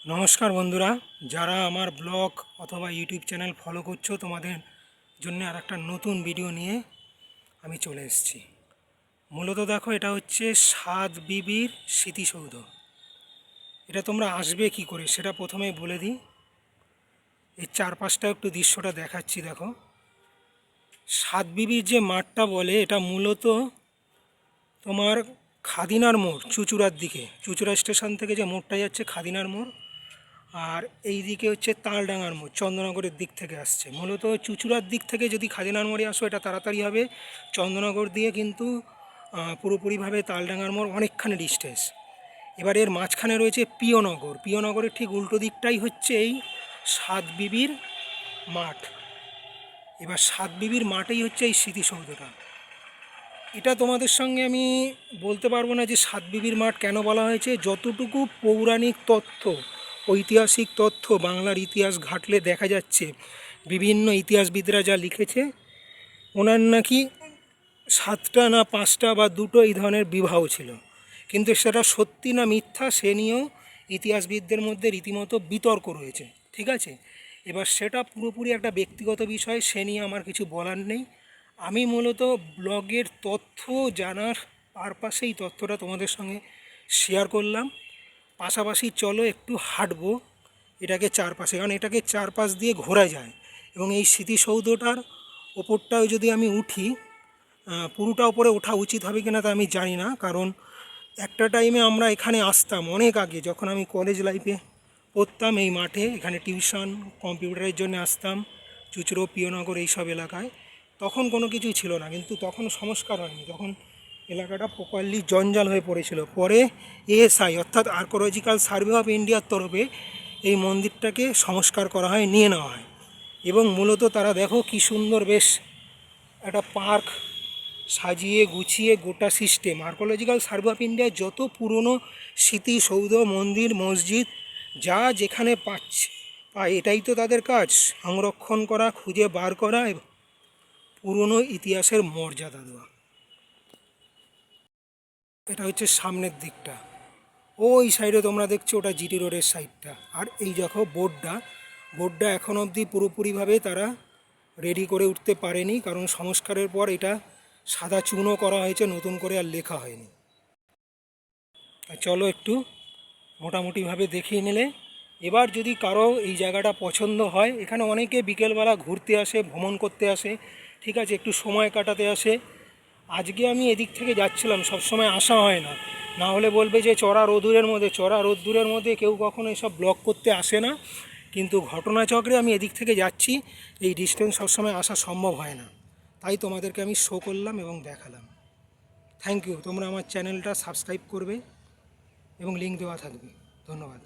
নমস্কার বন্ধুরা, যারা আমার ব্লগ অথবা ইউটিউব চ্যানেল ফলো করছো, তোমাদের জন্য আর একটা নতুন ভিডিও নিয়ে আমি চলে এসেছি। মূলত দেখো, এটা হচ্ছে 7 বিবির স্মৃতিসৌধ। এটা তোমরা আসবে কি করে সেটা প্রথমেই বলে দিই। এই চারপাশটা একটু দৃশ্যটা দেখাচ্ছি। দেখো, 7 বিবির যে মাঠটা বলে, এটা মূলত তোমার খাদিনার মোড়, চুঁচুড়ার দিকে, চুঁচুড়া স্টেশন থেকে যে মোড়টা যাচ্ছে খাদিনার মোড়, আর এই দিকে হচ্ছে তালডাঙ্গার মোড়, চন্দ্রনগরের দিক থেকে আসছে। মূলত চুঁচুড়ার দিক থেকে যদি খাদিনার মোড়ে আসো, এটা তাড়াতাড়ি হবে। চন্দ্রনগর দিয়ে কিন্তু পুরোপুরিভাবে তালডাঙ্গার মোড় অনেকখানি ডিস্টেন্স। এবার এর মাঝখানে রয়েছে পিওনগর। পিওনগরের ঠিক উল্টো দিকটাই হচ্ছে এই 7 বিবির মাঠ। এবার 7 বিবির মাঠেই হচ্ছে এই স্মৃতিসৌধটা। এটা তোমাদের সঙ্গে আমি বলতে পারবো না যে 7 বিবির মাঠ কেন বলা হয়েছে। যতটুকু পৌরাণিক তথ্য, ঐতিহাসিক তথ্য বাংলার ইতিহাস ঘাটলে দেখা যাচ্ছে, বিভিন্ন ইতিহাসবিদরা যা লিখেছে, ওনার নাকি 7টা না 5টা বা 2টো এই ধরনের বিবাহ ছিল। কিন্তু সেটা সত্যি না মিথ্যা সে নিয়েও ইতিহাসবিদদের মধ্যে রীতিমতো বিতর্ক রয়েছে। ঠিক আছে, এবার সেটা পুরোপুরি একটা ব্যক্তিগত বিষয়, সে নিয়ে আমার কিছু বলার নেই। আমি মূলত ব্লগের তথ্য জানার পারপাসে এই তথ্যটা তোমাদের সঙ্গে শেয়ার করলাম। পাশাপাশি চলো একটু হাঁটবো এটাকে চারপাশে, কারণ এটাকে চারপাশ দিয়ে ঘোরা যায়। এবং এই স্মৃতিসৌধটার ওপরটাও যদি আমি উঠি, পুরোটা ওপরে ওঠা উচিত হবে কিনা তা আমি জানি না, কারণ একটা টাইমে আমরা এখানে আসতাম অনেক আগে, যখন আমি কলেজ লাইফে পড়তাম। এই মাঠে এখানে টিউশন, কম্পিউটারের জন্য আসতাম, চুঁচুড়ো, পিওনগর এইসব এলাকায়। তখন কোনো কিছুই ছিল না, কিন্তু তখন সংস্কার হয়নি, তখন এলাকাটা প্রপারলি জঞ্জাল হয়ে পড়েছিল। পরে এএসআই অর্থাৎ আর্কোলজিক্যাল সার্ভে অফ ইন্ডিয়ার তরফে এই মন্দিরটাকে সংস্কার করা হয়, নিয়ে নেওয়া হয়। এবং মূলত তারা দেখো কি সুন্দর বেশ একটা পার্ক সাজিয়ে গুছিয়ে গোটা সিস্টেম। আর্কোলজিক্যাল সার্ভে অফ ইন্ডিয়ায় যত পুরনো স্মৃতিসৌধ, মন্দির, মসজিদ যা যেখানে পায়, এটাই তো তাদের কাজ, সংরক্ষণ করা, খুঁজে বার করা এবং পুরনো ইতিহাসের মর্যাদা দেওয়া। এটা হচ্ছে সামনের দিকটা, ওই সাইডে তোমরা দেখছো ওটা জিটি রোডের সাইডটা। আর এই দেখো বোর্ডটা এখন অবধি পুরোপুরিভাবে তারা রেডি করে উঠতে পারেনি, কারণ সংস্কারের পর এটা সাদা চুনও করা হয়েছে, নতুন করে আর লেখা হয়নি। চলো একটু মোটামুটিভাবে দেখিয়ে নিলে। এবার যদি কারো এই জায়গাটা পছন্দ হয়, এখানে অনেকে বিকেলবেলা ঘুরতে আসে, ভ্রমণ করতে আসে, ঠিক আছে, একটু সময় কাটাতে আসে। আজকে আমি এদিক থেকে যাচ্ছিলাম, সবসময় আসা হয় না, না হলে বলবে যে চড়া রোদ্দুরের মধ্যে কেউ কখনো এসব ব্লগ করতে আসে না। কিন্তু ঘটনাচক্রে আমি এদিক থেকে যাচ্ছি, এই ডিস্টেন্স সবসময় আসা সম্ভব হয় না, তাই তোমাদেরকে আমি শো করলাম এবং দেখালাম। থ্যাংক ইউ, তোমরা আমার চ্যানেলটা সাবস্ক্রাইব করবে এবং লিঙ্ক দেওয়া থাকবে। ধন্যবাদ।